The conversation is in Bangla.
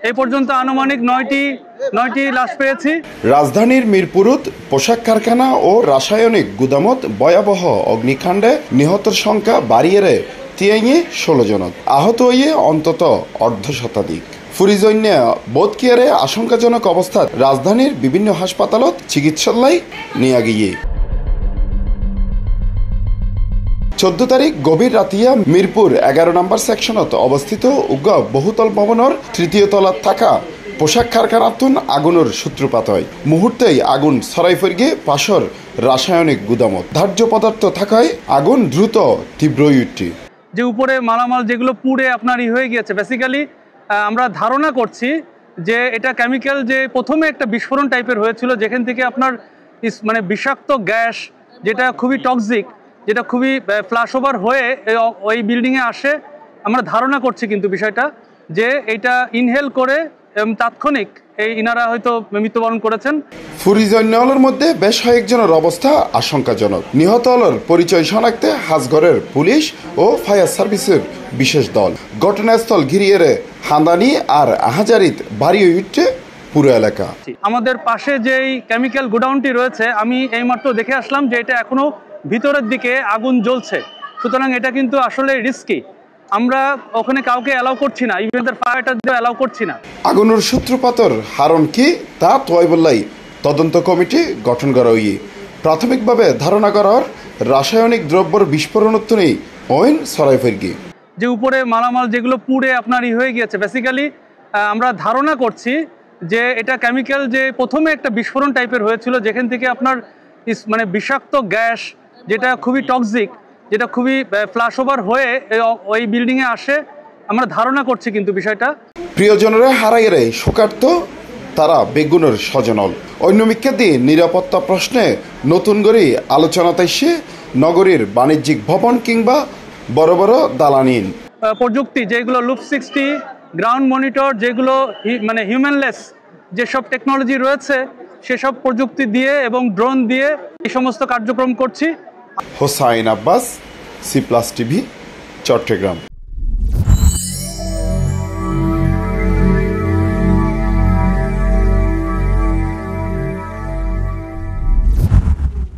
এই পর্যন্ত আনুমানিক নয়টি লাশ পেয়েছি। রাজধানীর মিরপুরত পোশাক কারখানা ও রাসায়নিক গুদামত ভয়াবহ অগ্নিকাণ্ডে নিহতের সংখ্যা বাড়িয়ে তিয়াইয়ে 16 জন, আহত হইয়ে অন্তত অর্ধশতাধিক। ফুরিজন্য বোধকিয়ারে আশঙ্কাজনক অবস্থায় রাজধানীর বিভিন্ন হাসপাতালত চিকিৎসালয় নিয়ে গিয়ে 14 তারিখ গভীর রাতিয়া মিরপুর 11 নম্বর সেকশনত অবস্থিত উগ্র বহুতল ভবনের তৃতীয় তলাত থাকা পোশাক কারখানাতুন আগুনের সূত্রপাত হয়। মুহূর্তেই আগুন ছড়াই ফিরে পাশর রাসায়নিক গুদামত। ধার্য পদার্থ থাকায় আগুন দ্রুত তীব্র উঠে। যে উপরে মালামাল যেগুলো পুড়ে আপনার হয়ে গিয়েছে, বেসিক্যালি আমরা ধারণা করছি যে এটা কেমিক্যাল, যে প্রথমে একটা বিস্ফোরণ টাইপের হয়েছিল যেখান থেকে আপনার মানে বিষাক্ত গ্যাস, যেটা খুবই টক্সিক, যেটা খুবই ফ্ল্যাশ ওভার হয়ে ওই বিল্ডিংয়ে আসে। আমরা ধারণা করছি কিন্তু বিষয়টা যে এটা ইনহেল করে তাৎক্ষণিক ইনারা হয়তো মৃত্যুবরণ করেছেন। ফুরিজন্যলের মধ্যে বেশ কয়েকজনের অবস্থা আশঙ্কাজনক। নিহত হলের পরিচয় শনাক্তে হাজগড়ের পুলিশ ও ফায়ার সার্ভিসের বিশেষ দল। ঘটনাস্থল ঘিরিয়ে হান্দানি আর আহাজারিত বাড়ি উঠছে পুরো এলাকা। আমাদের পাশে যেই কেমিক্যাল গোডাউনটি রয়েছে, আমি এইমাত্র দেখে আসলাম যে এটা এখনো ভিতরের দিকে আগুন জ্বলছে। সুতরাং এটা কিন্তু আসলে রিস্কি। আমরা ওখানে কাউকে অ্যালাউ করছি না, ইভেন ফায়ারটা দিয়ে অ্যালাউ করছি না। আগুনের সূত্রপাতর কারণ কি তা তোয়াইবল্লাই তদন্ত কমিটি গঠন করা হইয়ে প্রাথমিকভাবে ধারণা করার রাসায়নিক দ্রব্যের বিস্ফোরণোত্তরেই ওইন সরাই ফেরগি। যে উপরে মালামাল যেগুলো পুড়ে আপনার হয়ে গিয়েছে, বেসিক্যালি আমরা ধারণা করছি যে এটা কেমিক্যাল, যে প্রথমে একটা বিস্ফোরণ টাইপের হয়েছিল যেখান থেকে আপনার মানে বিষাক্ত গ্যাস, যেটা খুবই টক্সিক, যেটা খুবই ফ্ল্যাশ ওভার হয়ে ওই বিল্ডিংয়ে আসে। আমরা ধারণা করছি কিন্তু বিষয়টা। প্রিয়জনরা হারাইয়ে শোকার্ত তারা বেগুনের স্বজনল। অন্যমিক্ষা দিয়ে নিরাপত্তা প্রশ্নে নতুন করে আলোচনা তাইছে নগরীর বাণিজ্যিক ভবন কিংবা বড় বড় দালানিন। প্রযুক্তি যেগুলো লুপ 60, গ্রাউন্ড মনিটর, যেগুলো মানে হিউম্যানলেস যেসব টেকনোলজি রয়েছে, সেসব প্রযুক্তি দিয়ে এবং ড্রোন দিয়ে এই সমস্ত কার্যক্রম করছি। Hossain Abbas, C+ TV, Chittagong.